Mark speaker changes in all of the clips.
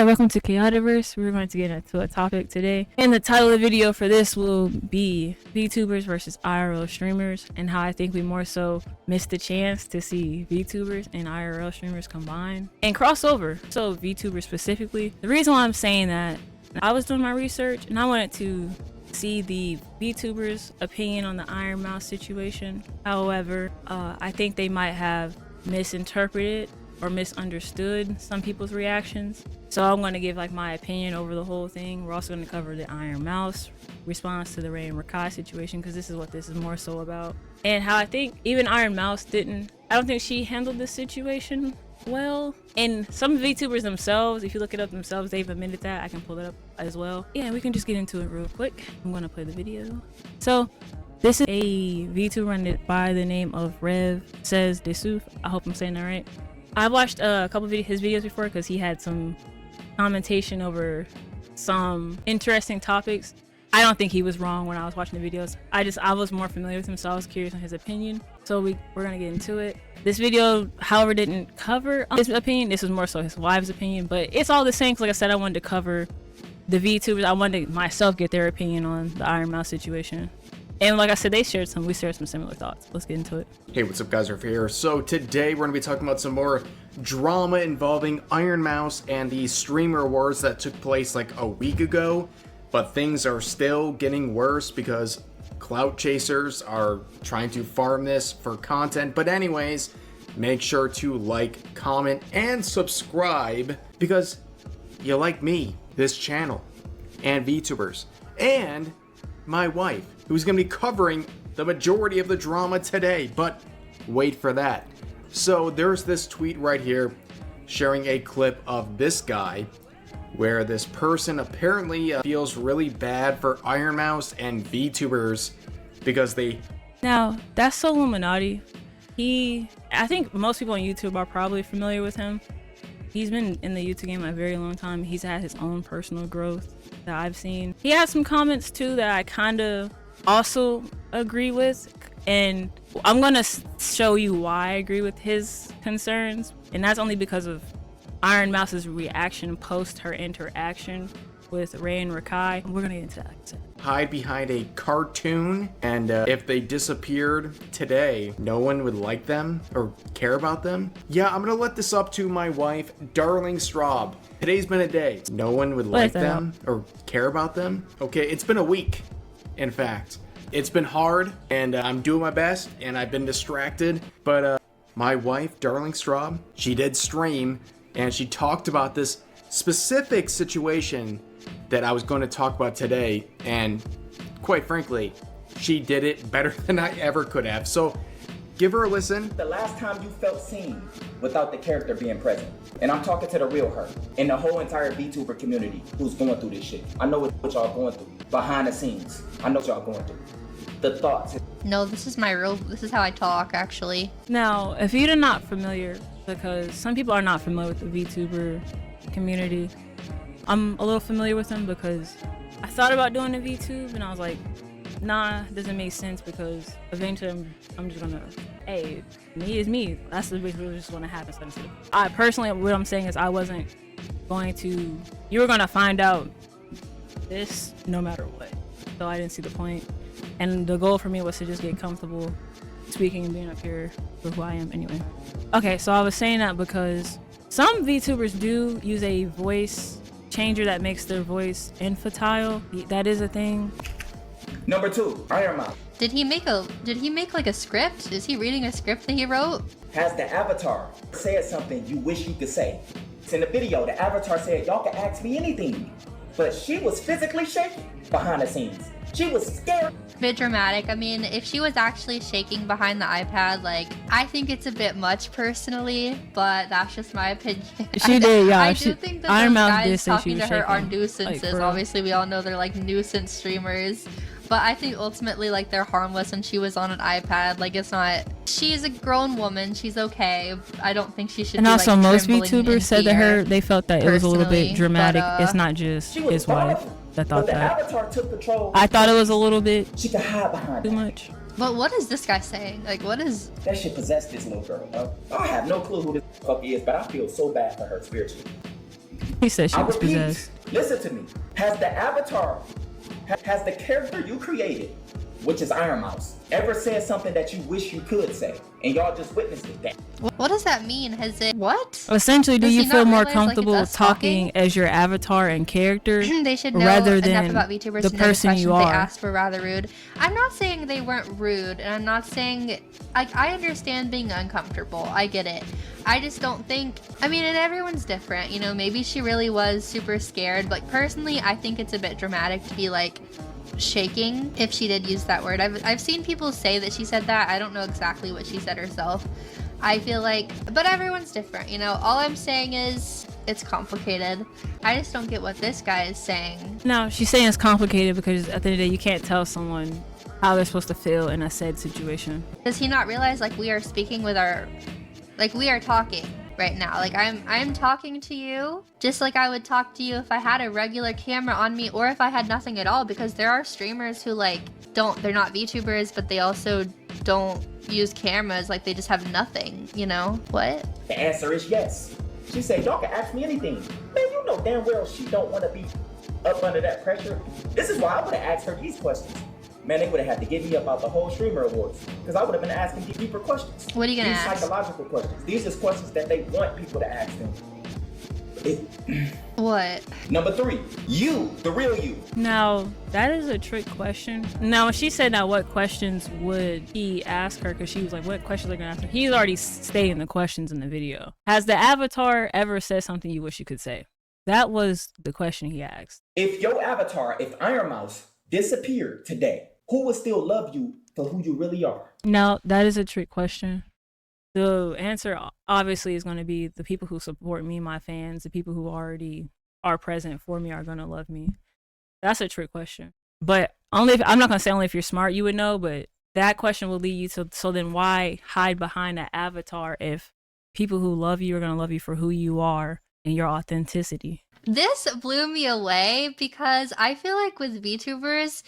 Speaker 1: Hi, welcome to KayoticVerse. We're going to get into a topic today. And the title of the video for this will be Vtubers versus IRL streamers, and how I think we more so missed the chance to see Vtubers and IRL streamers combine and cross over. So Vtubers specifically. The reason why I'm saying that, I was doing my research and I wanted to see the Vtubers' opinion on the Iron Mouse situation. However, I think they might have misinterpreted or misunderstood some people's reactions. So I'm going to give like my opinion over the whole thing. We're also going to cover the Iron Mouse response to the Ray and Rakai situation, because this is what this is more so about. And how I think even Iron Mouse I don't think she handled this situation well. And some VTubers themselves, if you look it up themselves, they've admitted that. I can pull it up as well. Yeah, we can just get into it real quick. I'm going to play the video. So this is a VTuber by the name of Rev Says Desuf. I hope I'm saying that right. I watched a couple of his videos before because he had some commentation over some interesting topics. I don't think he was wrong when I was watching the videos. I was more familiar with him, so I was curious on his opinion. So we're gonna get into it. This video, however, didn't cover his opinion. This was more so his wife's opinion, but it's all the same. Cause like I said, I wanted to cover the VTubers. I wanted to myself get their opinion on the Iron Mouse situation. And like I said, we shared some similar thoughts. Let's get into it.
Speaker 2: Hey, what's up guys, Riff here. So today we're going to be talking about some more drama involving Iron Mouse and the streamer wars that took place like a week ago. But things are still getting worse because clout chasers are trying to farm this for content. But anyways, make sure to like, comment, and subscribe because you like me, this channel, and VTubers, and my wife, who's going to be covering the majority of the drama today. But wait for that. So there's this tweet right here sharing a clip of this guy where this person apparently feels really bad for Iron Mouse and VTubers because they...
Speaker 1: Now, that's Illuminati. I think most people on YouTube are probably familiar with him. He's been in the YouTube game a very long time. He's had his own personal growth that I've seen. He had some comments too that I kind of also agree with, and I'm gonna show you why I agree with his concerns, and that's only because of Iron Mouse's reaction post her interaction with Ray and Rakai. We're gonna get into that.
Speaker 2: Hide behind a cartoon, and if they disappeared today, no one would like them or care about them. Yeah, I'm gonna let this up to my wife, Darling Straub. Today's been a day. No one would like them or care about them. Okay, it's been a week. In fact, it's been hard, and I'm doing my best, and I've been distracted. But my wife, Darling Straub, she did stream, and she talked about this specific situation that I was going to talk about today, and quite frankly, she did it better than I ever could have. So give her a listen.
Speaker 3: The last time you felt seen without the character being present. And I'm talking to the real her and the whole entire VTuber community who's going through this shit. I know what y'all going through behind the scenes. I know what y'all going through. The thoughts.
Speaker 4: No, this is how I talk, actually.
Speaker 1: Now, if you're not familiar, because some people are not familiar with the VTuber community, I'm a little familiar with them because I thought about doing a VTube and I was like, nah, it doesn't make sense, because eventually I'm just gonna, hey, me is me. That's the way it's just gonna happen. I personally, what I'm saying is I wasn't going to, you were gonna find out this no matter what. So I didn't see the point. And the goal for me was to just get comfortable speaking and being up here for who I am anyway. Okay, so I was saying that because some VTubers do use a voice changer that makes their voice infantile. That is a thing.
Speaker 3: Number 2, Iron Mouse.
Speaker 4: Did he make like a script? Is he reading a script that he wrote?
Speaker 3: Has the avatar said something you wish you could say? In the video, the avatar said, y'all can ask me anything. But she was physically shaking behind the scenes. She was scared.
Speaker 4: A bit dramatic. I mean, if she was actually shaking behind the iPad, like, I think it's a bit much personally, but that's just my opinion.
Speaker 1: She did, yeah.
Speaker 4: I do think that those guys talking to her are nuisances. Like, obviously, we all know they're like nuisance streamers. But I think ultimately, like, they're harmless, and she was on an iPad. Like, it's not... She's a grown woman. She's okay. I don't think she should
Speaker 1: and
Speaker 4: be,
Speaker 1: also,
Speaker 4: like,
Speaker 1: most VTubers said to her, they felt that it was a little bit dramatic.
Speaker 4: But,
Speaker 1: it's not just his wife that thought that.
Speaker 3: Avatar took control.
Speaker 1: I thought it was a little bit
Speaker 3: she could hide behind
Speaker 1: too much.
Speaker 4: But what is this guy saying? Like, what is...
Speaker 3: That shit possessed this little girl. I have no clue who this fuck is, but I feel so bad for her spiritually.
Speaker 1: He said she
Speaker 3: I
Speaker 1: was
Speaker 3: repeat,
Speaker 1: possessed.
Speaker 3: listen to me. Has the avatar, has the character you created, which is Iron Mouse, ever said something that you wish you could say, and y'all just witnessed it?
Speaker 4: What does that mean? Has it what?
Speaker 1: Essentially, do
Speaker 4: Does
Speaker 1: you
Speaker 4: he
Speaker 1: feel
Speaker 4: not
Speaker 1: more
Speaker 4: realize, like, it's
Speaker 1: comfortable
Speaker 4: us
Speaker 1: talking as your avatar and character
Speaker 4: They should know
Speaker 1: rather
Speaker 4: enough
Speaker 1: than
Speaker 4: about VTubers
Speaker 1: the
Speaker 4: to know the
Speaker 1: person
Speaker 4: questions
Speaker 1: you
Speaker 4: they
Speaker 1: are?
Speaker 4: asked were rather rude. I'm not saying they weren't rude, and I'm not saying, like, I understand being uncomfortable. I get it. I just don't think, I mean, and everyone's different, you know, maybe she really was super scared, but personally, I think it's a bit dramatic to be, like, shaking if she did use that word. I've seen people say that she said that. I don't know exactly what she said herself. I feel like, but everyone's different, you know. All I'm saying is it's complicated. I just don't get what this guy is saying.
Speaker 1: No, she's saying it's complicated because at the end of the day, you can't tell someone how they're supposed to feel in a said situation.
Speaker 4: Does he not realize, like, we are speaking with our, like, we are talking right now? Like, I'm talking to you just like I would talk to you if I had a regular camera on me, or if I had nothing at all, because there are streamers who, like, they're not VTubers, but they also don't use cameras, like, they just have nothing, you know? What?
Speaker 3: The answer is yes. She said, y'all can ask me anything. Man, you know damn well she don't want to be up under that pressure. This is why I would have asked her these questions. Man, they would have had to get me about the whole streamer awards, because I would have been asking deeper questions.
Speaker 4: What are you gonna
Speaker 3: These
Speaker 4: ask?
Speaker 3: psychological questions. These are questions that they want people to ask them.
Speaker 4: What?
Speaker 3: Number 3, you, the real you.
Speaker 1: Now, that is a trick question. Now, when she said now what questions would he ask her, because she was like, what questions are gonna ask her? He's already stating the questions in the video. Has the avatar ever said something you wish you could say? That was the question he asked.
Speaker 3: If your avatar, if Iron Mouse disappeared today, who would still love you for who you really are?
Speaker 1: Now, that is a trick question. The answer obviously is going to be the people who support me, my fans, the people who already are present for me are going to love me. That's a trick question. But only if, I'm not going to say only if you're smart you would know, but that question will lead you to, so then why hide behind that avatar if people who love you are going to love you for who you are and your authenticity?
Speaker 4: This blew me away because I feel like with VTubers,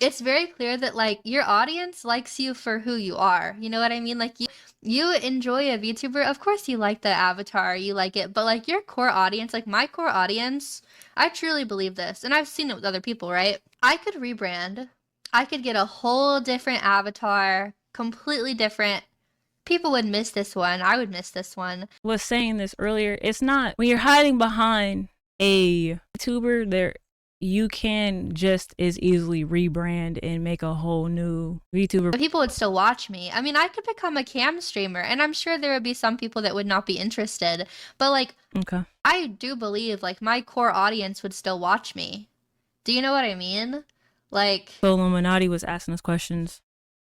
Speaker 4: it's very clear that, like, your audience likes you for who you are. You know what I mean? Like, you enjoy a VTuber. Of course you like the avatar, you like it, but, like, your core audience, like my core audience, I truly believe this, and I've seen it with other people, right? I could rebrand. I could get a whole different avatar, completely different. People would miss this one. I would miss this one.
Speaker 1: Was saying this earlier, it's not, when you're hiding behind a YouTuber, there you can just as easily rebrand and make a whole new VTuber.
Speaker 4: But people would still watch me. I mean, I could become a cam streamer, and I'm sure there would be some people that would not be interested. But, like,
Speaker 1: okay,
Speaker 4: I do believe, like, my core audience would still watch me. Do you know what I mean? Like,
Speaker 1: so Illuminati was asking us questions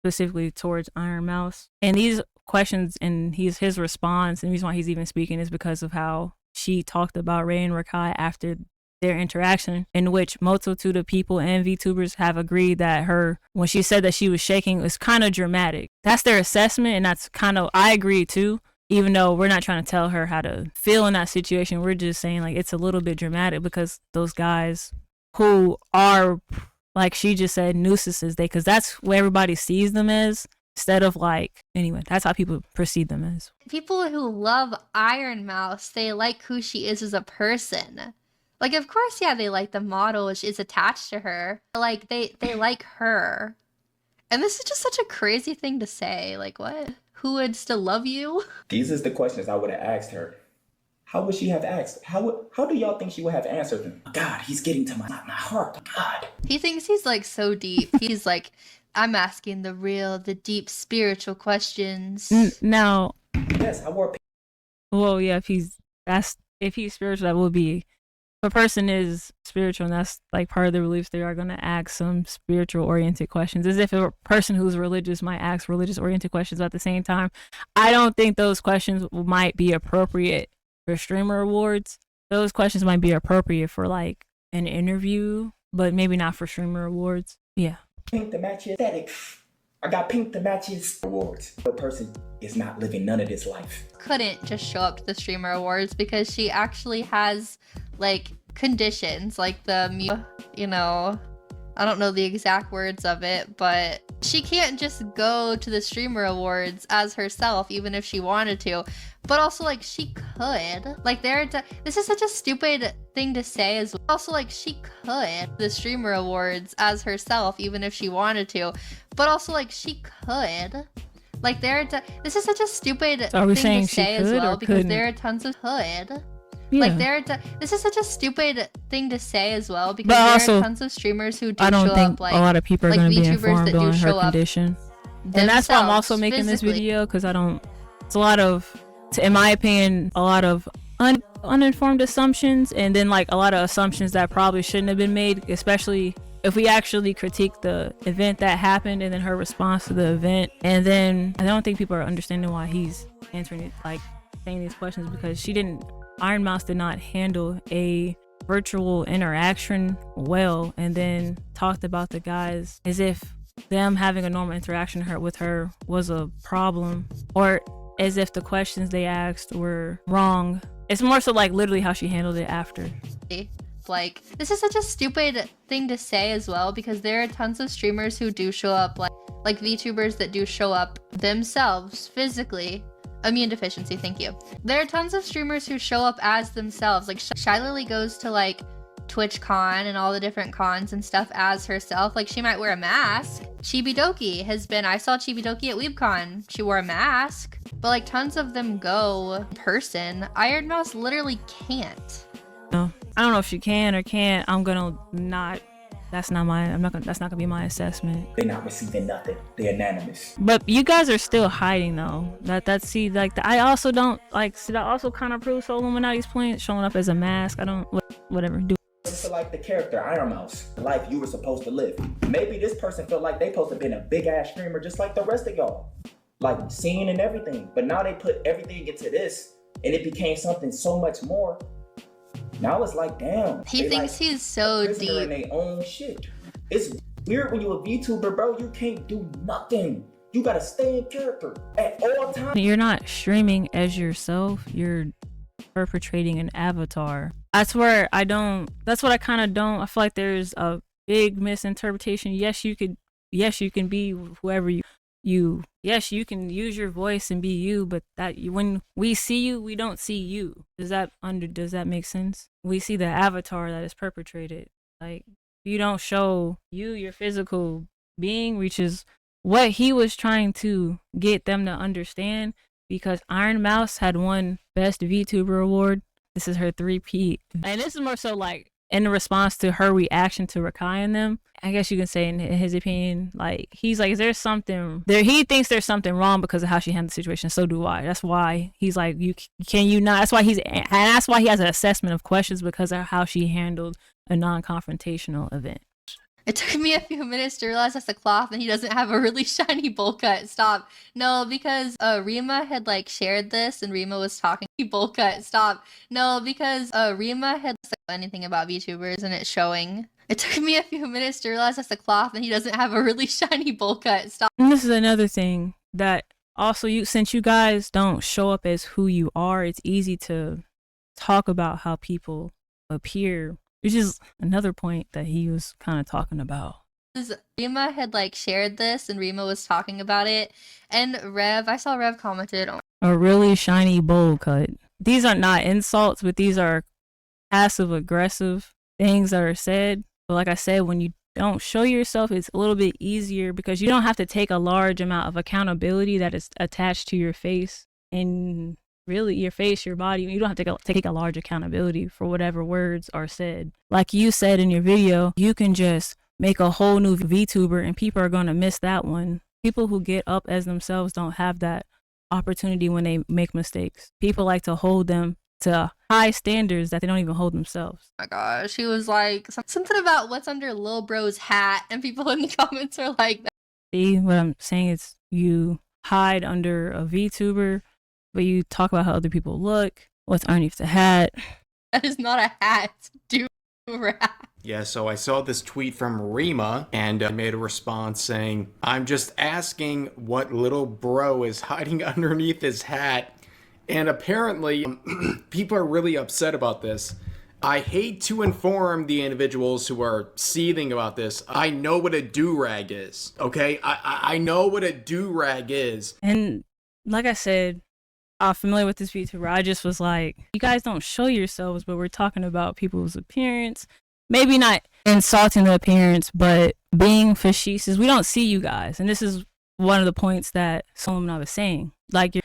Speaker 1: specifically towards Iron Mouse, and these questions and his response, and the reason why he's even speaking is because of how she talked about Ray and Rakai after their interaction, in which multitude of people and VTubers have agreed that when she said that she was shaking, was kind of dramatic. That's their assessment, and that's kind of, I agree too, even though we're not trying to tell her how to feel in that situation. We're just saying, like, it's a little bit dramatic because those guys who are, like she just said, nuisances, because that's what everybody sees them as, instead of, like, anyway, that's how people perceive them as.
Speaker 4: people who love Iron Mouse, they like who she is as a person. Like, of course, yeah, they like the model which is attached to her. Like, they like her. And this is just such a crazy thing to say. Like, what? Who would still love you?
Speaker 3: These is the questions I would have asked her. How would she have asked? How do y'all think she would have answered them? God, he's getting to my heart. God.
Speaker 4: He thinks he's, like, so deep. He's like, I'm asking the deep spiritual questions.
Speaker 1: Now,
Speaker 3: yes, I wore.
Speaker 1: Well, yeah, if he's spiritual, that would be. If a person is spiritual and that's like part of their beliefs, they are going to ask some spiritual oriented questions, as if a person who's religious might ask religious oriented questions at the same time. I don't think those questions might be appropriate for streamer awards. Those questions might be appropriate for, like, an interview, but maybe not for streamer awards. Yeah.
Speaker 3: Pink to match your aesthetic. I got pink to match his awards. The person is not living none of this life.
Speaker 4: Couldn't just show up to the streamer awards because she actually has, like, conditions, like the, you know, I don't know the exact words of it, but she can't just go to the streamer awards as herself, even if she wanted to. But also, like, she could. Like, this is such a stupid thing to say as well. Also, like, she could the streamer awards as herself, even if she wanted to. But also, like, she could. Like, this is such a stupid
Speaker 1: so are we
Speaker 4: thing
Speaker 1: saying
Speaker 4: to say
Speaker 1: she
Speaker 4: as
Speaker 1: could
Speaker 4: well,
Speaker 1: or
Speaker 4: because
Speaker 1: couldn't?
Speaker 4: there are tons of could.
Speaker 1: Yeah.
Speaker 4: Like, this is such a stupid thing to say as well, because
Speaker 1: But
Speaker 4: there
Speaker 1: also,
Speaker 4: are tons of streamers who do
Speaker 1: I don't
Speaker 4: show
Speaker 1: think
Speaker 4: up, like,
Speaker 1: a lot of people are
Speaker 4: like
Speaker 1: going to be
Speaker 4: VTubers
Speaker 1: informed
Speaker 4: that do
Speaker 1: on her
Speaker 4: show up
Speaker 1: condition. And that's why I'm also making this
Speaker 4: physically.
Speaker 1: video, because it's a lot of, in my opinion, a lot of uninformed assumptions, and then like a lot of assumptions that probably shouldn't have been made, especially if we actually critique the event that happened and then her response to the event. And then I don't think people are understanding why he's answering it, like saying these questions, because Iron Mouse did not handle a virtual interaction well, and then talked about the guys as if them having a normal interaction with her was a problem, or as if the questions they asked were wrong. It's more so like literally how she handled it after.
Speaker 4: Like, this is such a stupid thing to say as well, because there are tons of streamers who do show up, like VTubers that do show up themselves physically. Immune deficiency, thank you. There are tons of streamers who show up as themselves. Like, Shylily goes to like TwitchCon and all the different cons and stuff as herself. Like, she might wear a mask. Chibidoki I saw Chibidoki at WeebCon. She wore a mask. But like, tons of them go in person. Iron Mouse literally can't.
Speaker 1: No, I don't know if she can or can't. That's not gonna be my assessment.
Speaker 3: They're not receiving nothing. They're anonymous.
Speaker 1: But you guys are still hiding though. I also don't like. See, that also kind of proves Illuminati's point, showing up as a mask. I don't. Whatever. Do.
Speaker 3: It's like the character Iron Mouse, the life you were supposed to live. Maybe this person felt like they supposed to be a big ass streamer just like the rest of y'all, like singing and everything. But now they put everything into this, and it became something so much more. Now it's like, damn.
Speaker 4: He thinks he's so deep
Speaker 3: in their own shit. It's weird when you're a VTuber, bro. You can't do nothing. You gotta stay in character at all times.
Speaker 1: You're not streaming as yourself. You're perpetrating an avatar. That's what I kind of don't. I feel like there's a big misinterpretation. Yes, you can be whoever yes, you can use your voice and be you, but when we see you, we don't see you. Does that make sense? We see the avatar that is perpetrated. Like, you don't show your physical being, which is what he was trying to get them to understand, because Iron Mouse had won Best VTuber Award. This is her 3-peat. And this is more so like in response to her reaction to Rakai and them. I guess you can say in his opinion, like, he's like, is there something there? He thinks there's something wrong because of how she handled the situation. So do I. That's why he's like, can you not? That's why he has an assessment of questions, because of how she handled a non-confrontational event.
Speaker 4: It took me a few minutes to realize that's a cloth and he doesn't have a really shiny bowl cut. Stop. No, because Rima had like shared this and Rima was talking bowl cut. Stop. No, because Rima had said anything about VTubers and it's showing. It took me a few minutes to realize that's a cloth and he doesn't have a really shiny bowl cut. Stop.
Speaker 1: And this is another thing that also, since you guys don't show up as who you are, it's easy to talk about how people appear, which is another point that he was kind of talking about.
Speaker 4: Rima had like shared this and Rima was talking about it, and I saw Rev commented on
Speaker 1: a really shiny bowl cut. These are not insults, but these are passive aggressive things that are said. But like I said, when you don't show yourself, it's a little bit easier, because you don't have to take a large amount of accountability that is attached to your face, and really your face, your body. You don't have to take a large accountability for whatever words are said. Like you said in your video, you can just make a whole new VTuber and people are going to miss that one. People who get up as themselves don't have that opportunity when they make mistakes. People like to hold them to high standards that they don't even hold themselves.
Speaker 4: Oh my gosh, he was like something about what's under Lil Bro's hat, and people in the comments are like that.
Speaker 1: See, what I'm saying is, you hide under a VTuber, but you talk about how other people look, what's underneath the hat.
Speaker 4: That is not a hat, dude.
Speaker 2: Yeah, so I saw this tweet from Rima and made a response saying, I'm just asking what little bro is hiding underneath his hat. And apparently people are really upset about this. I hate to inform the individuals who are seething about this. I know what a do-rag is, okay? I know what a do-rag is.
Speaker 1: And like I said, I'm familiar with this VTuber. I just was like, you guys don't show yourselves, but we're talking about people's appearance. Maybe not insulting the appearance, but being facetious. We don't see you guys. And this is one of the points that Solomon was saying. Like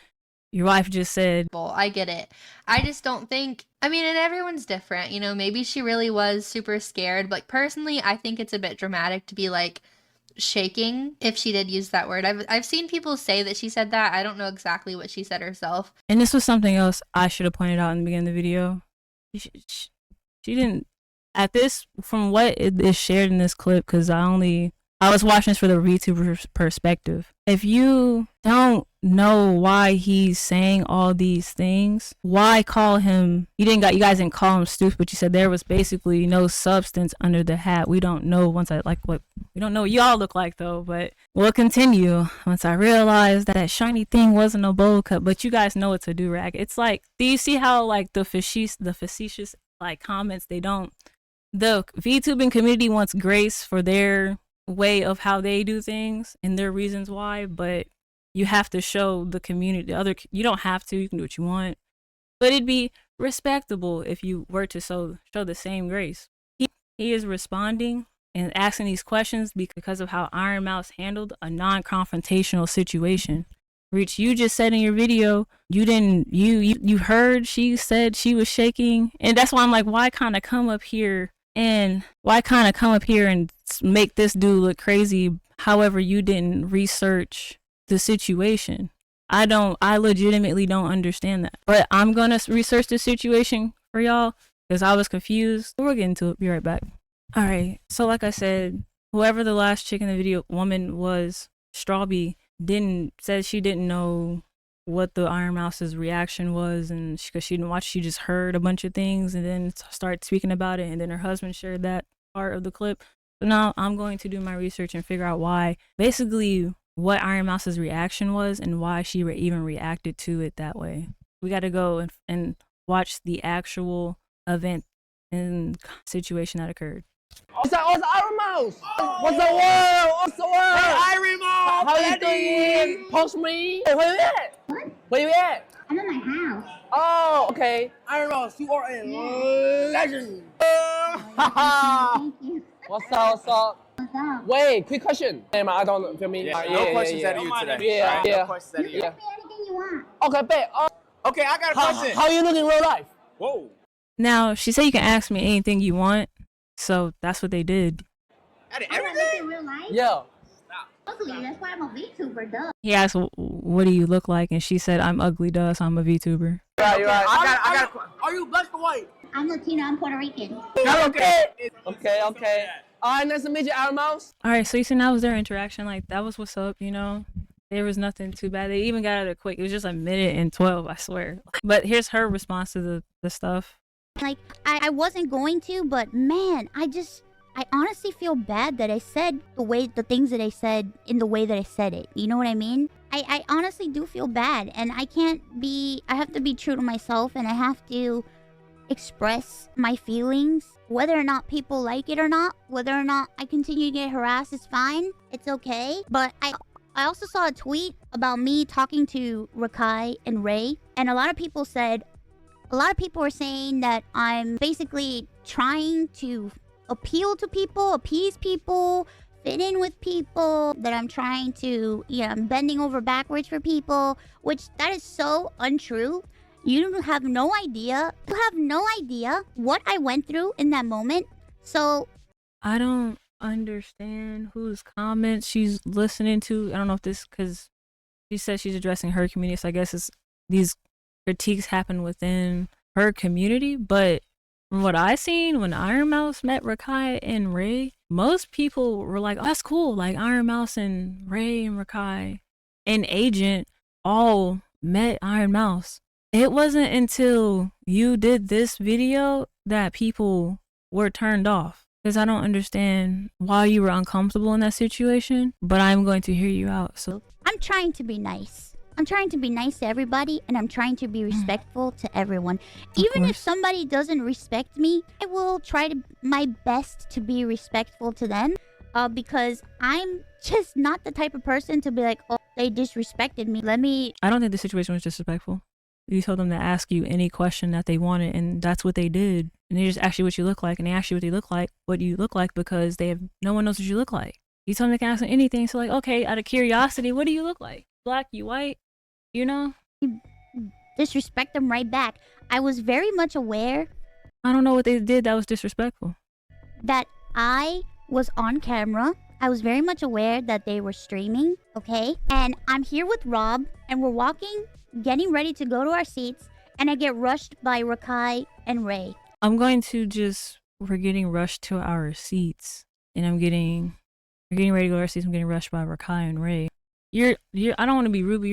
Speaker 1: your wife just said.
Speaker 4: Well, I get it. I just don't think, I mean, and everyone's different. You know, maybe she really was super scared. But personally, I think it's a bit dramatic to be like shaking if she did use that word. I've seen people say that she said that. I don't know exactly what she said herself.
Speaker 1: And this was something else I should have pointed out in the beginning of the video. She didn't, at this, from what is shared in this clip, because I was watching this for the VTuber perspective. If you don't know why he's saying all these things, why call him? You guys didn't call him stupid, but you said there was basically no substance under the hat. We don't know we don't know what y'all look like though, but we'll continue. Once I realized that shiny thing wasn't a bowl cut, but you guys know it's a do-rag. It's like, do you see how like the facetious like comments, the VTubing community wants grace for their way of how they do things and their reasons why, but you have to show the community you don't have to, you can do what you want, but it'd be respectable if you were to show the same grace. He is responding and asking these questions because of how Iron Mouse handled a non-confrontational situation, which you just said in your video you heard she said she was shaking. And that's why I'm like, why kind of come up here and make this dude look crazy? However, you didn't research the situation. I legitimately don't understand that. But I'm gonna research the situation for y'all because I was confused. We'll get into it. Be right back. Alright, so like I said, whoever the last chick in the video woman was, Strawby, said she didn't know what the Iron Mouse's reaction was, and because she didn't watch, she just heard a bunch of things and then started speaking about it, and then her husband shared that part of the clip. So now I'm going to do my research and figure out what Iron Mouse's reaction was and why she even reacted to it that way. We got to go and watch the actual event and situation that occurred.
Speaker 5: What's up, Iron Mouse? What's the word? What's the word? Hey, Iron Mouse! How you doing? Post me. Hey, where you at? What? Where you at?
Speaker 6: I'm at my house.
Speaker 5: Oh, okay. Iron Mouse, you are a legend.
Speaker 6: Thank you.
Speaker 5: What's up?
Speaker 6: What's up?
Speaker 5: Wait, quick question. I don't feel me.
Speaker 7: No questions out of you today.
Speaker 5: Yeah.
Speaker 7: No questions out of you.
Speaker 6: Ask me anything you want.
Speaker 5: Okay, bet.
Speaker 7: Okay, I got a question.
Speaker 5: How you look in real life?
Speaker 7: Whoa.
Speaker 1: Now, she said you can ask me anything you want, so that's what they did.
Speaker 6: I'm gonna look in real life.
Speaker 5: Yeah.
Speaker 6: Ugly. That's why I'm a VTuber, duh.
Speaker 1: He asked, what do you look like? And she said, I'm ugly, duh, so I'm a VTuber.
Speaker 5: Right.
Speaker 7: I got a question.
Speaker 5: Are you black or white?
Speaker 6: I'm Latina. I'm Puerto Rican.
Speaker 5: Okay. Alright, nice to meet you, Iron Mouse.
Speaker 1: Alright, so you see, that was their interaction. Like, that was what's up, you know? There was nothing too bad. They even got out of it quick. It was just a minute and 12, I swear. But here's her response to the stuff.
Speaker 6: Like, I wasn't going to, but man, I honestly feel bad that I said the things that I said in the way that I said it. You know what I mean? I honestly do feel bad, and I have to be true to myself, and I have to express my feelings. Whether or not people like it or not, whether or not I continue to get harassed is fine. It's okay. But I also saw a tweet about me talking to Rakai and Ray, and a lot of people were saying that I'm basically trying to appeal to people, appease people, fit in with people, that I'm trying to, I'm bending over backwards for people, which that is so untrue. You have no idea what I went through in that moment. So
Speaker 1: I don't understand whose comments she's listening to. I don't know if this, because she says she's addressing her community, so I guess these critiques happen within her community. But from what I seen, when Iron Mouse met Rakai and Ray, most people were like, oh, that's cool. Like, Iron Mouse and Ray and Rakai and Agent all met Iron Mouse. It wasn't until you did this video that people were turned off. Because I don't understand why you were uncomfortable in that situation, but I'm going to hear you out. So
Speaker 6: I'm trying to be nice. I'm trying to be nice to everybody, and I'm trying to be respectful to everyone. Even if somebody doesn't respect me, I will try to my best to be respectful to them. Because I'm just not the type of person to be like, oh, they disrespected me.
Speaker 1: I don't think the situation was disrespectful. You told them to ask you any question that they wanted, and that's what they did. And they just asked you what you look like, and they asked you what you look like because no one knows what you look like. You told them they can ask them anything, so like, okay, out of curiosity, what do you look like? Black, you white, you know?
Speaker 6: Disrespect them right back. I was very much aware.
Speaker 1: I don't know what they did that was disrespectful.
Speaker 6: That I was on camera. I was very much aware that they were streaming, okay? And I'm here with Rob, and we're walking, getting ready to go to our seats, and I get rushed by Rakai and Ray.
Speaker 1: We're getting rushed to our seats, and we're getting ready to go to our seats. I'm getting rushed by Rakai and Ray. I don't want to be rude, but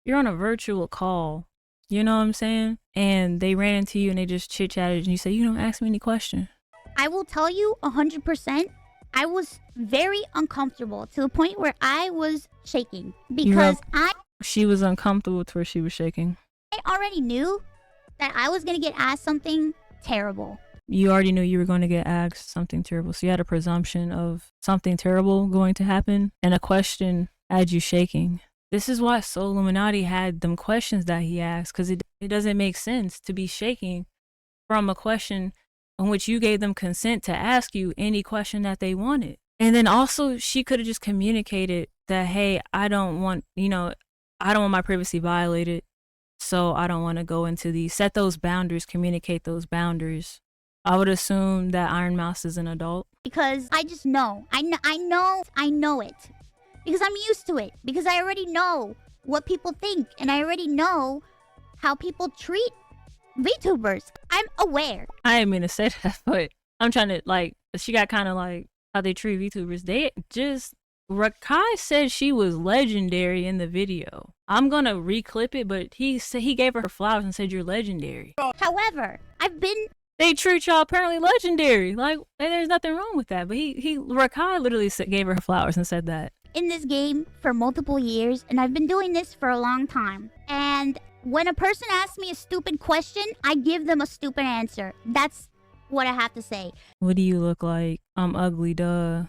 Speaker 1: you're on a virtual call. You know what I'm saying? And they ran into you and they just chit-chatted, and you say, you don't ask me any question.
Speaker 6: I will tell you 100%, I was very uncomfortable to the point where I was shaking because
Speaker 1: She was uncomfortable to where she was shaking.
Speaker 6: I already knew that I was going to get asked something terrible.
Speaker 1: You already knew you were going to get asked something terrible. So you had a presumption of something terrible going to happen, and a question had you shaking. This is why Soul Illuminati had them questions that he asked, because it doesn't make sense to be shaking from a question in which you gave them consent to ask you any question that they wanted. And then also she could have just communicated that, hey, I don't want my privacy violated, so I don't want to go into set those boundaries, communicate those boundaries. I would assume that Iron Mouse is an adult.
Speaker 6: Because I just know. I know it. Because I'm used to it. Because I already know what people think, and I already know how people treat VTubers. I'm aware.
Speaker 1: I didn't mean to say that, but I'm trying to, she got kind of like how they treat VTubers. Rakai said she was legendary in the video. I'm gonna reclip it, but he said he gave her flowers and said you're legendary.
Speaker 6: However,
Speaker 1: they treat y'all apparently legendary. And there's nothing wrong with that. But Rakai literally gave her flowers and said that.
Speaker 6: In this game for multiple years, and I've been doing this for a long time. And when a person asks me a stupid question, I give them a stupid answer. That's what I have to say.
Speaker 1: What do you look like? I'm ugly, duh.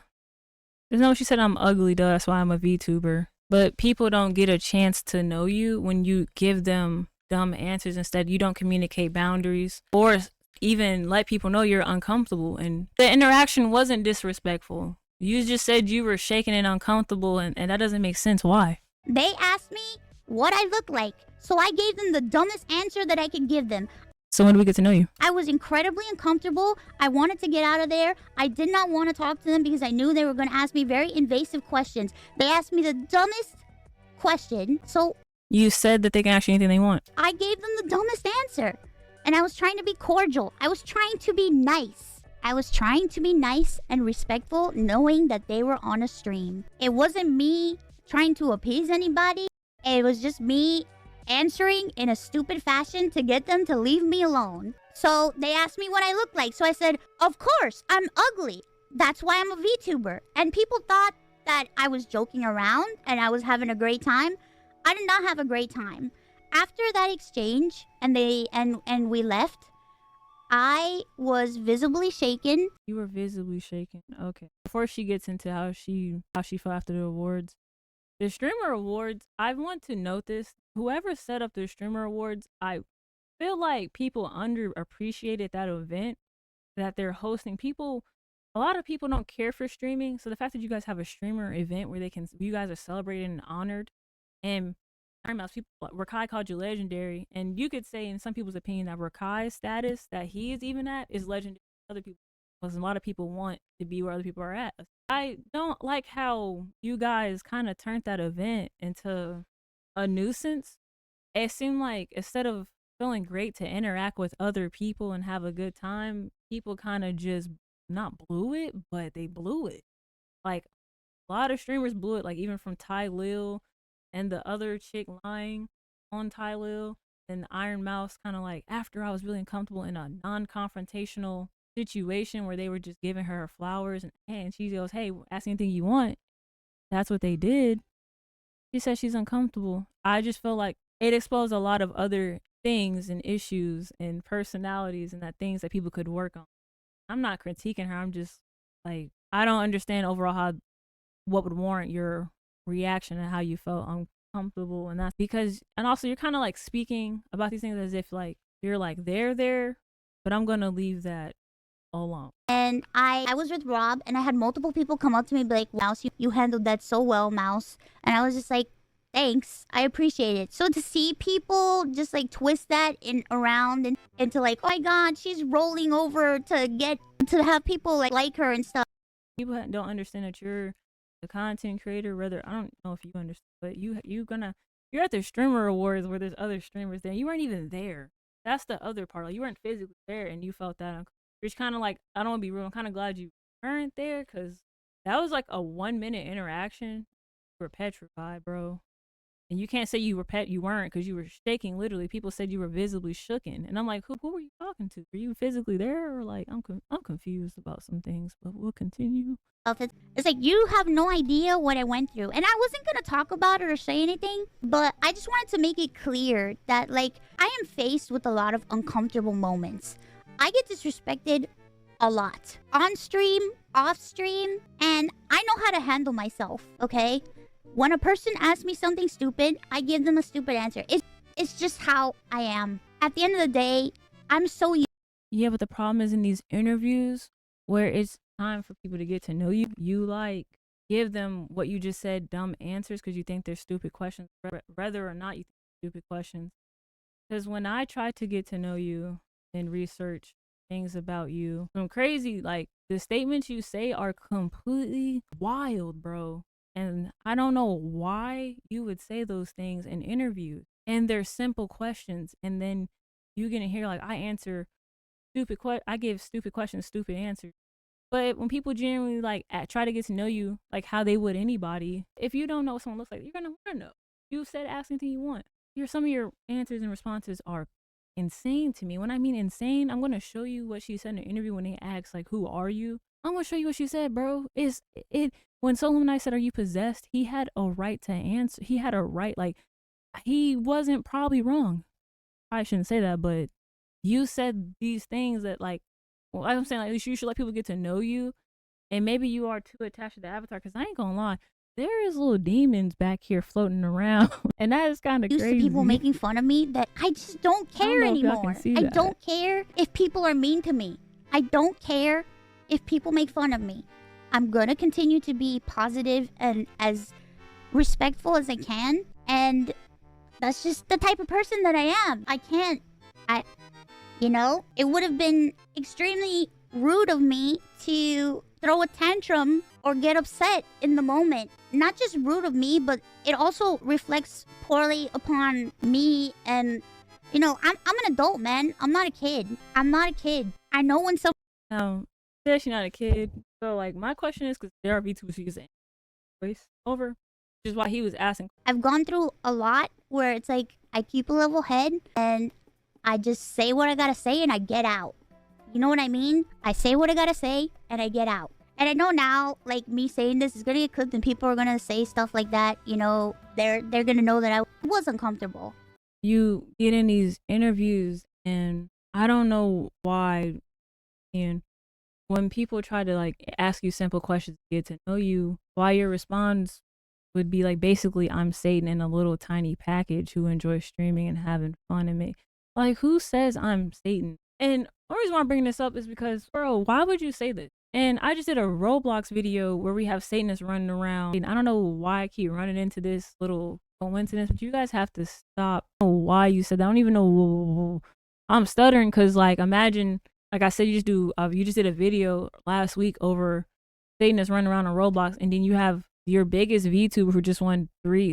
Speaker 1: There's no, she said I'm ugly, duh. That's why I'm a VTuber. But people don't get a chance to know you when you give them dumb answers. Instead, you don't communicate boundaries or even let people know you're uncomfortable. And the interaction wasn't disrespectful. You just said you were shaking and uncomfortable, and that doesn't make sense. Why?
Speaker 6: They asked me what I look like, so I gave them the dumbest answer that I could give them.
Speaker 1: So when do we get to know you?
Speaker 6: I was incredibly uncomfortable. I wanted to get out of there. I did not want to talk to them because I knew they were going to ask me very invasive questions. They asked me the dumbest question, so...
Speaker 1: You said that they can ask you anything they want.
Speaker 6: I gave them the dumbest answer. And I was trying to be cordial. I was trying to be nice. I was trying to be nice and respectful, knowing that they were on a stream. It wasn't me trying to appease anybody. It was just me answering in a stupid fashion to get them to leave me alone. So they asked me what I look like. So I said, of course, I'm ugly. That's why I'm a VTuber. And people thought that I was joking around and I was having a great time. I did not have a great time. After that exchange and we left, I was visibly shaken.
Speaker 1: You were visibly shaken. Okay. Before she gets into how she felt after the awards, the streamer awards, I want to note this. Whoever set up the streamer awards, I feel like people underappreciated that event that they're hosting. A lot of people don't care for streaming. So the fact that you guys have a streamer event where you guys are celebrated and honored, and Rakai called you legendary, and you could say in some people's opinion that Rakai's status that he is even at is legendary to other people, because a lot of people want to be where other people are at. I don't like how you guys kind of turned that event into a nuisance. It seemed like instead of feeling great to interact with other people and have a good time, people kind of just not blew it, but they blew it. Like a lot of streamers blew it, like even from Ty Lil and the other chick lying on Ty Lil, and Iron Mouse kind of like, after I was really uncomfortable in a non-confrontational situation where they were just giving her flowers and she goes, hey, ask anything you want. That's what they did. She said she's uncomfortable. I just feel like it exposed a lot of other things and issues and personalities and that things that people could work on. I'm not critiquing her. I'm just like, I don't understand overall how what would warrant your reaction and how you felt uncomfortable, and that's because, and also you're kind of like speaking about these things as if like you're like they're there, but I'm gonna leave that alone.
Speaker 6: And I was with Rob, and I had multiple people come up to me and be like, Mouse, you handled that so well, Mouse. And I was just like, thanks, I appreciate it. So to see people just like twist that around and into like, oh my god, she's rolling over to have people like her and stuff.
Speaker 1: People don't understand that you're the content creator. Rather, I don't know if you understand, but you're at the streamer awards where there's other streamers there. You weren't even there. That's the other part. Like, you weren't physically there, and you felt that uncomfortable. It's kind of like, I don't want to be rude. I'm kind of glad you weren't there, because that was like a 1-minute interaction. You were petrified, bro. And you can't say you weren't, because you were shaking. Literally, people said you were visibly shooken, and I'm like, who were you talking to? Were you physically there, or like I'm confused about some things, but we'll continue.
Speaker 6: It's like, you have no idea what I went through, and I wasn't gonna talk about it or say anything, but I just wanted to make it clear that like I am faced with a lot of uncomfortable moments. I get disrespected a lot on stream, off stream, and I know how to handle myself. Okay. When a person asks me something stupid, I give them a stupid answer. It's just how I am. At the end of the day, I'm so...
Speaker 1: Yeah, but the problem is in these interviews where it's time for people to get to know you, you like give them what you just said, dumb answers, because you think they're stupid questions, whether or not you think they're stupid questions. Because when I try to get to know you and research things about you, some crazy, like, the statements you say are completely wild, bro. And I don't know why you would say those things in interviews. And they're simple questions. And then you get to hear, like, I give stupid questions, stupid answers. But when people genuinely, like, try to get to know you, like how they would anybody, if you don't know what someone looks like, you're going to want to know. You said ask anything you want. Some of your answers and responses are insane to me. When I mean insane, I'm going to show you what she said in the interview when they asked, like, who are you? I'm going to show you what she said, bro. When Solo and I said, are you possessed? He had a right to answer. He had a right, like, he wasn't probably wrong. I shouldn't say that, but you said these things that, like, well, I'm saying, like, you should let people get to know you. And maybe you are too attached to the avatar, because I ain't gonna lie, there is little demons back here floating around. And that is kind of crazy.
Speaker 6: Used to people making fun of me that I just don't care anymore. I don't care if people are mean to me. I don't care if people make fun of me. I'm gonna continue to be positive and as respectful as I can. And that's just the type of person that I am. You know, it would have been extremely rude of me to throw a tantrum or get upset in the moment. Not just rude of me, but it also reflects poorly upon me. And, you know, I'm an adult, man. I'm not a kid. I'm not a kid. I know when someone...
Speaker 1: Says she's not a kid. So, like, my question is, because there are VTubers who use voice over, which is why he was asking.
Speaker 6: I've gone through a lot where it's like, I keep a level head and I just say what I gotta say and I get out. You know what I mean? I say what I gotta say and I get out. And I know now, like, me saying this is gonna get clipped and people are gonna say stuff like that. You know, they're gonna know that I was uncomfortable.
Speaker 1: You get in these interviews and I don't know why, and when people try to, like, ask you simple questions to get to know you, why your response would be like, basically, I'm Satan in a little tiny package who enjoys streaming and having fun and make, like, who says I'm Satan? And the reason why I'm bringing this up is because, bro, why would you say this? And I just did a Roblox video where we have Satanists running around. And I don't know why I keep running into this little coincidence, but you guys have to stop. I don't know why you said that. I don't even know. I'm stuttering because, like, imagine, like I said, you just did a video last week over Satanists running around on Roblox, and then you have your biggest VTuber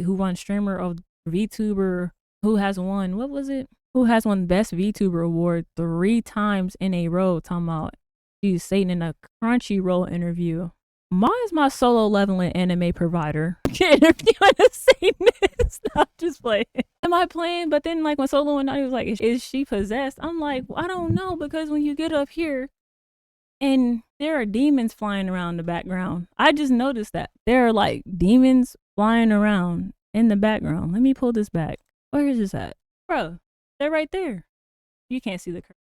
Speaker 1: who won streamer of VTuber, who has won, what was it? Who has won best VTuber award 3 times in a row, talking about she's Satan in a Crunchyroll interview. Why is my solo leveling anime provider interviewing a Satanist? I'm just playing. Am I playing? But then, like, when Solo and I was like, is she possessed? I'm like, well, I don't know, because when you get up here and there are demons flying around the background, I just noticed that there are, like, demons flying around in the background. Let me pull this back. Where is this at? Bro, they're right there. You can't see the curse,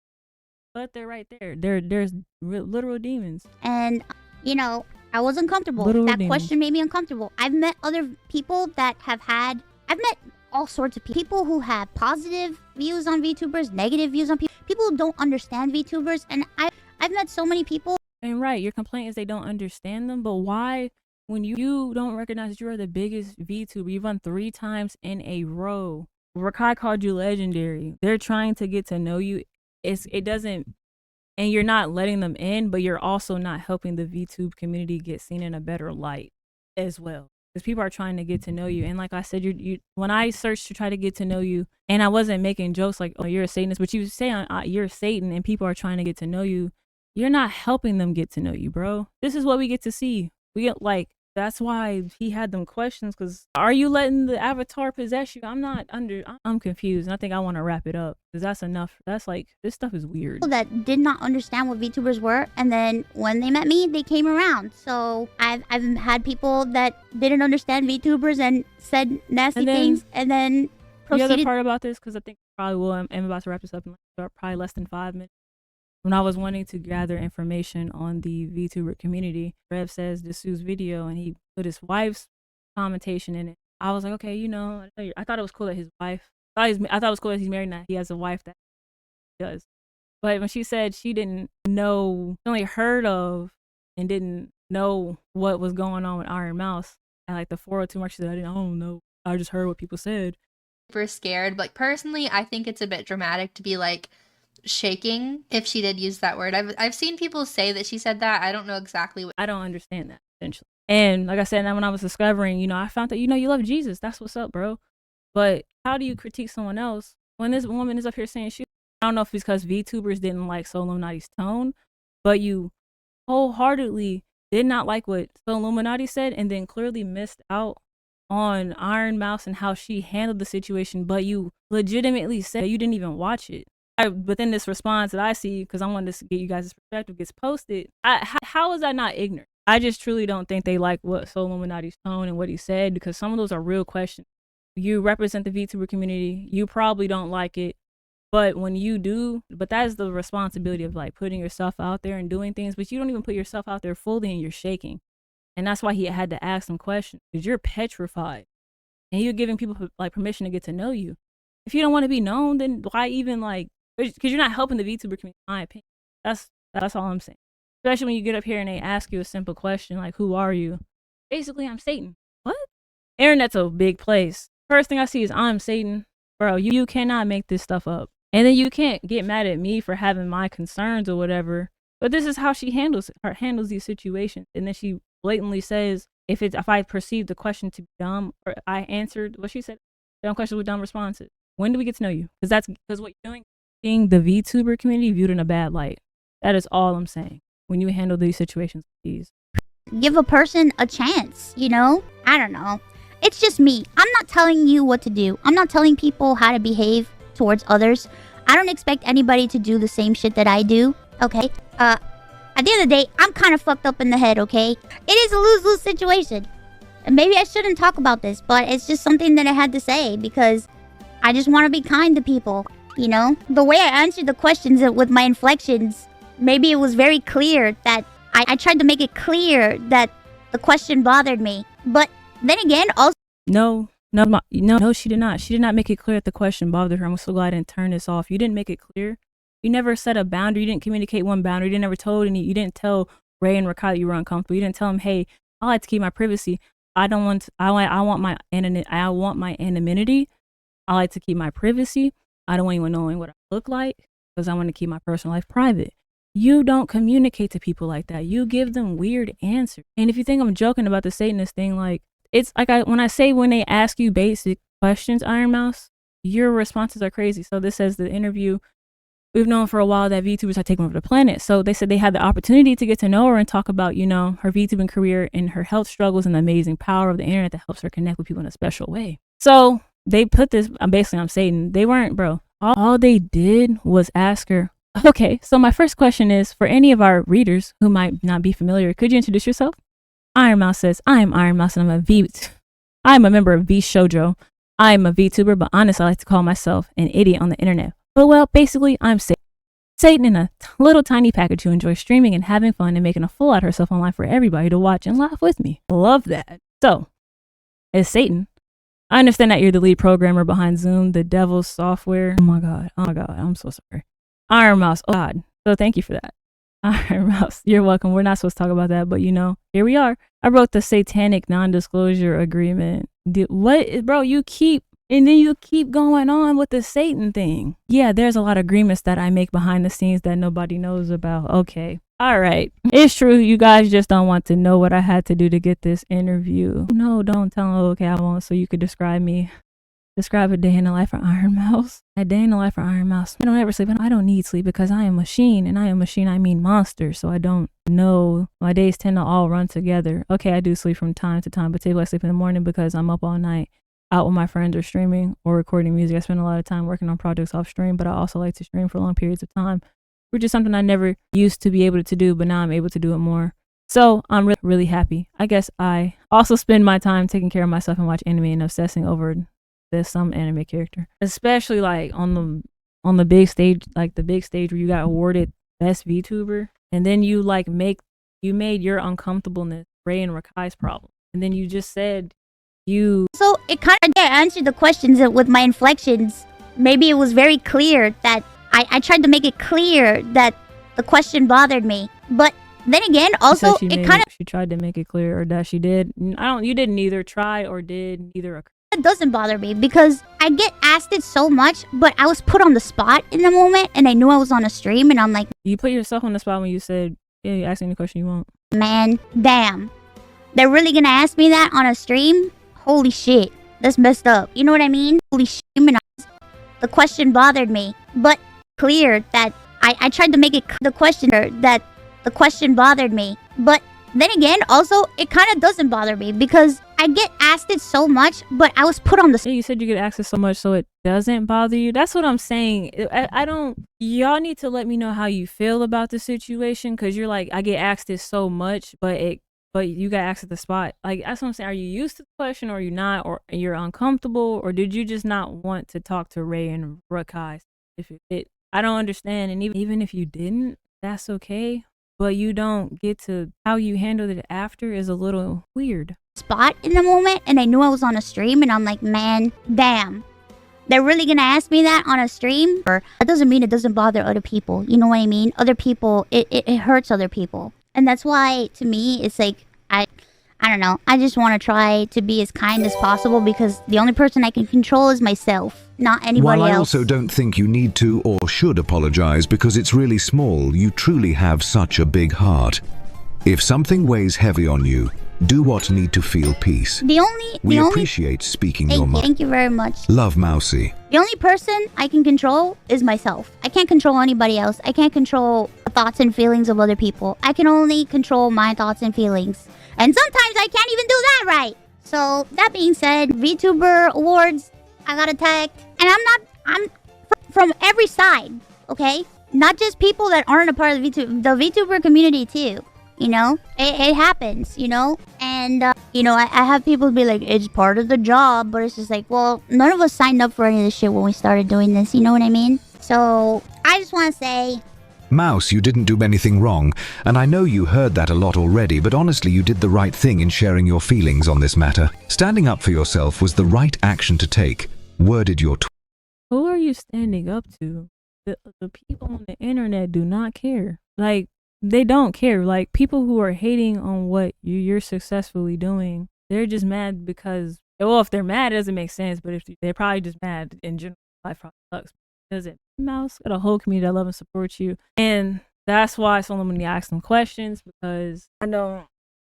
Speaker 1: but they're right there. There's literal demons.
Speaker 6: And, you know, I was uncomfortable.
Speaker 1: Literal
Speaker 6: That
Speaker 1: demons.
Speaker 6: question made me uncomfortable. I've met other people that I've met all sorts of people who have positive views on VTubers, negative views on people who don't understand VTubers. And I've met so many people.
Speaker 1: And right, your complaint is they don't understand them, but why, when you don't recognize that you are the biggest VTuber, you've won 3 times in a row. Rakai called you legendary. They're trying to get to know you. It doesn't, and you're not letting them in, but you're also not helping the VTube community get seen in a better light as well. Because people are trying to get to know you. And like I said, you when I searched to try to get to know you, and I wasn't making jokes like, oh, you're a Satanist, but you say you're Satan and people are trying to get to know you, you're not helping them get to know you, bro. This is what we get to see. We get like, that's why he had them questions, because are you letting the avatar possess you? I'm confused, and I think I want to wrap it up, because that's enough. That's like, this stuff is weird.
Speaker 6: That did not understand what VTubers were, and then when they met me, they came around. So I've had people that didn't understand VTubers and said nasty things, and then proceeded.
Speaker 1: The other part about this, because I think probably will, I'm about to wrap this up in probably less than 5 minutes. When I was wanting to gather information on the VTuber community, Rev says Dessou's video, and he put his wife's commentation in it. I was like, okay, you know, I thought it was cool that his wife, I thought it was cool that he's married and that he has a wife that he does. But when she said she didn't know, only heard of and didn't know what was going on with Iron Mouse, and like the 402 mark, she said, I don't know. I just heard what people said.
Speaker 4: Super scared. Like, personally, I think it's a bit dramatic to be like, shaking if she did use that word. I've seen people say that she said that. I don't know exactly what.
Speaker 1: I don't understand that, essentially. And like I said, when I was discovering, you know, I found that, you know, you love Jesus. That's what's up, bro. But how do you critique someone else when this woman is up here saying she, I don't know if it's because VTubers didn't like Soul Illuminati's tone, but you wholeheartedly did not like what Soul Illuminati said, and then clearly missed out on Iron Mouse and how she handled the situation, but you legitimately said you didn't even watch it. Within this response that I see, because I wanted to get you guys' perspective, gets posted. How is that not ignorant? I just truly don't think they like what Soul Illuminati's tone and what he said, because some of those are real questions. You represent the VTuber community. You probably don't like it, but when you do, but that is the responsibility of like putting yourself out there and doing things, but you don't even put yourself out there fully and you're shaking. And that's why he had to ask some questions, because you're petrified and you're giving people like permission to get to know you. If you don't want to be known, then why even like, because you're not helping the VTuber community, in my opinion. That's all I'm saying. Especially when you get up here and they ask you a simple question like, who are you? Basically, I'm Satan. What? Internet's a big place. First thing I see is I'm Satan. Bro, you cannot make this stuff up. And then you can't get mad at me for having my concerns or whatever. But this is how she handles these situations. And then she blatantly says, if I perceive the question to be dumb, or I answered what she said, dumb questions with dumb responses. When do we get to know you? Because what you're doing, seeing the VTuber community viewed in a bad light. That is all I'm saying. When you handle these situations, please
Speaker 6: give a person a chance, you know? I don't know. It's just me. I'm not telling you what to do. I'm not telling people how to behave towards others. I don't expect anybody to do the same shit that I do, okay? At the end of the day, I'm kind of fucked up in the head, okay? It is a lose-lose situation. And maybe I shouldn't talk about this, but it's just something that I had to say because I just want to be kind to people, you know? The way I answered the questions with my inflections, maybe it was very clear that I tried to make it clear that the question bothered me. But then again, also...
Speaker 1: No, she did not. She did not make it clear that the question bothered her. I'm so glad I didn't turn this off. You didn't make it clear. You never set a boundary. You didn't communicate one boundary. You never told any. You didn't tell Ray and Rakai that you were uncomfortable. You didn't tell them, hey, I like to keep my privacy. I want my anonymity. I like to keep my privacy. I don't want anyone knowing what I look like because I want to keep my personal life private. You don't communicate to people like that. You give them weird answers. And if you think I'm joking about the Satanist thing, like, it's like when they ask you basic questions, Iron Mouse, your responses are crazy. So this says the interview, we've known for a while that VTubers had taken over the planet. So they said they had the opportunity to get to know her and talk about, you know, her VTubing career and her health struggles and the amazing power of the internet that helps her connect with people in a special way. So they put this, basically I'm Satan. They weren't, bro. All they did was ask her, okay, so my first question is, for any of our readers who might not be familiar, could you introduce yourself? Iron Mouse says, I am Iron Mouse and I'm a member of V Shoujo. I'm a VTuber, but honestly, I like to call myself an idiot on the internet. But well, basically, I'm Satan in a little tiny package who enjoys streaming and having fun and making a fool out of herself online for everybody to watch and laugh with me. Love that. So, as Satan, I understand that you're the lead programmer behind Zoom, the devil's software. Oh my god, I'm so sorry. Iron Mouse, oh god. So thank you for that. Iron Mouse, you're welcome. We're not supposed to talk about that, but you know, here we are. I wrote the satanic non-disclosure agreement. What, bro, you keep going on with the Satan thing. Yeah, there's a lot of agreements that I make behind the scenes that nobody knows about. Okay. All right. It's true. You guys just don't want to know what I had to do to get this interview. No, don't tell them. Okay, I won't. So you could describe me. Describe a day in the life of Iron Mouse. A day in the life of Iron Mouse. I don't ever sleep. I don't need sleep because I am a machine. And I am a machine, I mean monster. So I don't know. My days tend to all run together. Okay, I do sleep from time to time. But typically I sleep in the morning because I'm up all night, out with my friends or streaming or recording music. I spend a lot of time working on projects off stream, but I also like to stream for long periods of time, which is something I never used to be able to do, but now I'm able to do it more. So I'm really happy. I guess I also spend my time taking care of myself and watch anime and obsessing over some anime character, especially like on the big stage, like the big stage where you got awarded best VTuber, and then you made your uncomfortableness Ray and Rakai's problem, and then you just said So it kind of answered the questions with my inflections. Maybe it was very clear that I tried to make it clear that the question bothered me. But then again, also she tried to make it clear, or that she did. You didn't either try or did neither occur. It doesn't bother me because I get asked it so much, but I was put on the spot in the moment and I knew I was on a stream and I'm like, you put yourself on the spot when you said, yeah, you ask any question you want. Man, damn. They're really gonna ask me that on a stream? Holy shit, that's messed up. You know what I mean? Holy shit, the question bothered me, but clear that I tried to make it the question bothered me. But then again, also, it kind of doesn't bother me because I get asked it so much, but I was put on the... You said you get asked it so much, so it doesn't bother you? That's what I'm saying. I don't... Y'all need to let me know how you feel about the situation, because you're like, I get asked it so much, but you got asked at the spot. Like, that's what I'm saying. Are you used to the question, or are you not? Or you're uncomfortable? Or did you just not want to talk to Ray and Rakai? I don't understand. And even if you didn't, that's okay. But you don't get to... How you handled it after is a little weird. Spot in the moment, and I knew I was on a stream, and I'm like, man, damn. They're really gonna ask me that on a stream? Or that doesn't mean it doesn't bother other people. You know what I mean? Other people, it hurts other people. And that's why, to me, it's like, I don't know. I just want to try to be as kind as possible because the only person I can control is myself, not anybody else.
Speaker 8: While I also don't think you need to or should apologize because it's really small, you truly have such a big heart. If something weighs heavy on you, do what need to feel peace. We appreciate speaking your mind.
Speaker 6: Thank you very much.
Speaker 8: Love, Mousy.
Speaker 6: The only person I can control is myself. I can't control anybody else. I can't control the thoughts and feelings of other people. I can only control my thoughts and feelings. And sometimes I can't even do that right. So, that being said, VTuber Awards, I got attacked. And I'm from every side, okay? Not just people that aren't a part of the VTuber community too. You know, it happens, you know, and, you know, I have people be like, it's part of the job, but it's just like, well, none of us signed up for any of this shit when we started doing this, you know what I mean? So, I just want to say...
Speaker 8: Mouse, you didn't do anything wrong, and I know you heard that a lot already, but honestly, you did the right thing in sharing your feelings on this matter. Standing up for yourself was the right action to take. Worded your tweet.
Speaker 1: Who are you standing up to? The people on the internet do not care. Like, they don't care. Like, people who are hating on what you're successfully doing, they're just mad because, well, if they're mad, it doesn't make sense, but if they're probably just mad in general, life probably sucks. Doesn't Mouse got a whole community that love and support you, and that's why it's only when you ask them questions, because I don't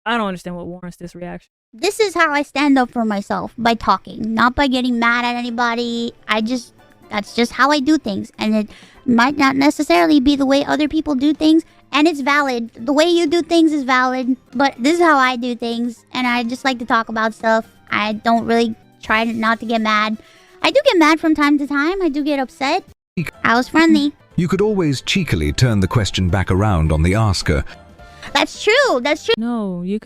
Speaker 1: understand what warrants this reaction.
Speaker 6: This is how I stand up for myself, by talking, not by getting mad at anybody. That's just how I do things, and it might not necessarily be the way other people do things, and it's valid. The way you do things is valid, but this is how I do things, and I just like to talk about stuff. I don't really try not to get mad. I do get mad from time to time. I do get upset. I was friendly.
Speaker 8: You could always cheekily turn the question back around on the asker.
Speaker 6: Like, That's true. That's true.
Speaker 1: No, you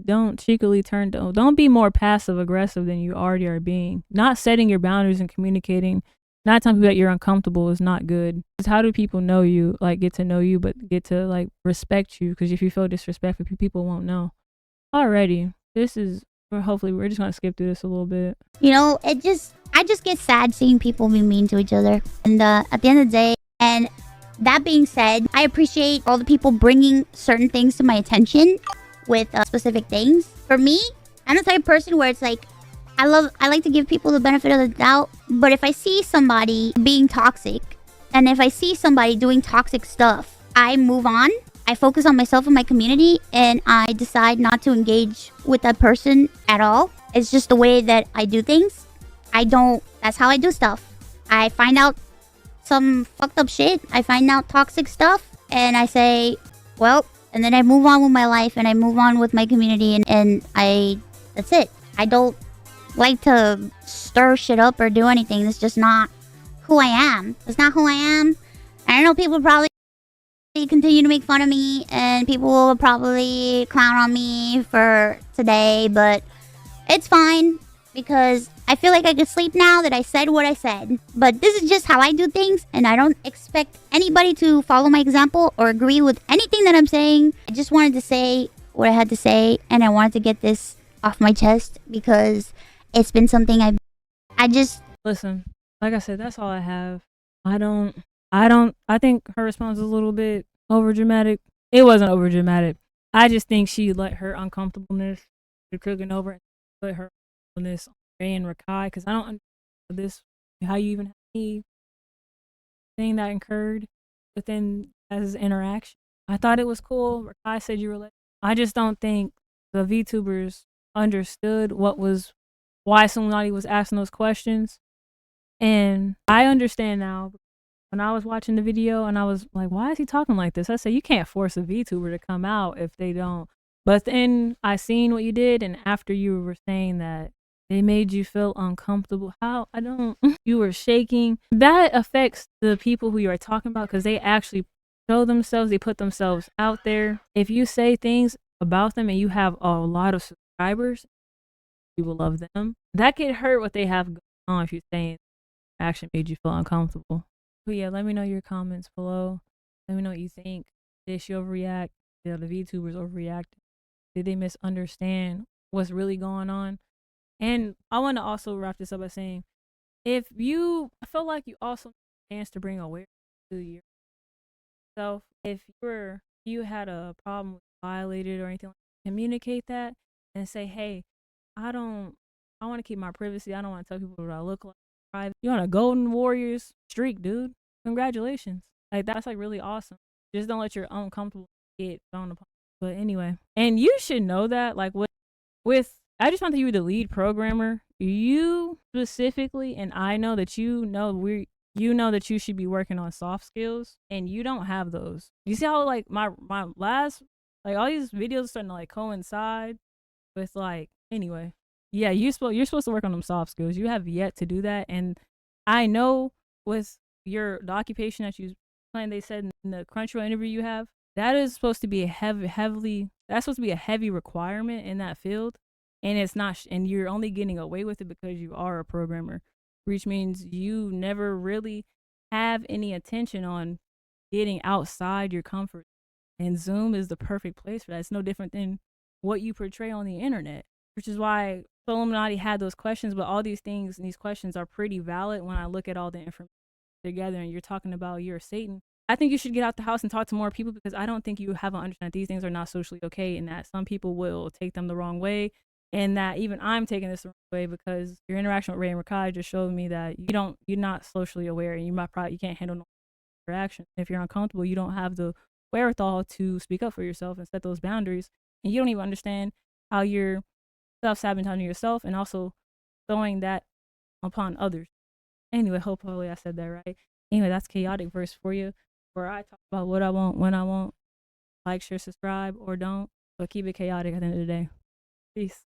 Speaker 1: don't cheekily don't be more passive aggressive than you already are being. Not setting your boundaries and communicating, not telling people that you're uncomfortable is not good. Because how do people know you, like get to know you, but get to like respect you? Because if you feel disrespectful, people won't know. Alrighty, hopefully we're just gonna skip through this a little bit.
Speaker 6: You know, I just get sad seeing people be mean to each other. And at the end of the day, and that being said, I appreciate all the people bringing certain things to my attention with specific things. For me, I'm the type of person where it's like, I like to give people the benefit of the doubt. But if I see somebody being toxic, and if I see somebody doing toxic stuff, I move on. I focus on myself and my community, and I decide not to engage with that person at all. It's just the way that I do things. That's how I do stuff. I find out some fucked up shit. I find out toxic stuff, and I say, well, and then I move on with my life, and I move on with my community, and that's it. I don't like to stir shit up or do anything. It's just not who I am. It's not who I am. I know people probably continue to make fun of me, and people will probably clown on me for today, but it's fine because I feel like I could sleep now that I said what I said. But this is just how I do things, and I don't expect anybody to follow my example or agree with anything that I'm saying. I just wanted to say what I had to say, and I wanted to get this off my chest because it's been something I just
Speaker 1: listen. Like I said, that's all I have. I think her response was a little bit over dramatic. It wasn't over dramatic. I just think she let her uncomfortableness to cooking over and put her uncomfortableness on Ray and Rakai, because I don't understand this, how you even have any thing that occurred within as interaction. I thought it was cool. Rakai said you were late. I just don't think the VTubers understood why somebody was asking those questions. And I understand now. When I was watching the video and I was like, why is he talking like this? I said, you can't force a VTuber to come out if they don't. But then I seen what you did, and after you were saying that they made you feel uncomfortable, you were shaking. That affects the people who you are talking about, because they actually show themselves, they put themselves out there. If you say things about them and you have a lot of subscribers, people love them. That could hurt what they have going on if you're saying action made you feel uncomfortable. But yeah, let me know your comments below. Let me know what you think. Did she overreact? Did the VTubers overreact? Did they misunderstand what's really going on? And I want to also wrap this up by saying, I feel like you also have a chance to bring awareness to yourself. If you had a problem with violated or anything, communicate that and say, hey, I want to keep my privacy. I don't want to tell people what I look like. You're on a Golden Warriors streak, dude. Congratulations. Like, that's like really awesome. Just don't let your uncomfortable get thrown upon. But anyway, and you should know that, like, I just found that you were the lead programmer. You specifically, and I know that you know that you should be working on soft skills, and you don't have those. You see how like my last, like, all these videos are starting to like coincide with, like, anyway. Yeah, you're supposed to work on them soft skills. You have yet to do that, and I know with the occupation that you plan, they said in the Crunchyroll interview you have, that is supposed to be a heavy requirement in that field, and it's not, and you're only getting away with it because you are a programmer, which means you never really have any attention on getting outside your comfort. And Zoom is the perfect place for that. It's no different than what you portray on the internet, which is why Illuminati had those questions, but all these things and these questions are pretty valid when I look at all the information together. And you're talking about you're Satan. I think you should get out the house and talk to more people, because I don't think you have an understanding that these things are not socially okay, and that some people will take them the wrong way, and that even I'm taking this the wrong way, because your interaction with Ray and Rakai just showed me that you're not socially aware, and you can't handle no interaction. If you're uncomfortable, you don't have the wherewithal to speak up for yourself and set those boundaries, and you don't even understand how you're self-sabotaging yourself and also throwing that upon others. Anyway, hopefully I said that right. Anyway, that's KayoticVerse for you, where I talk about what I want, when I want. Like, share, subscribe, or don't, but keep it chaotic at the end of the day. Peace.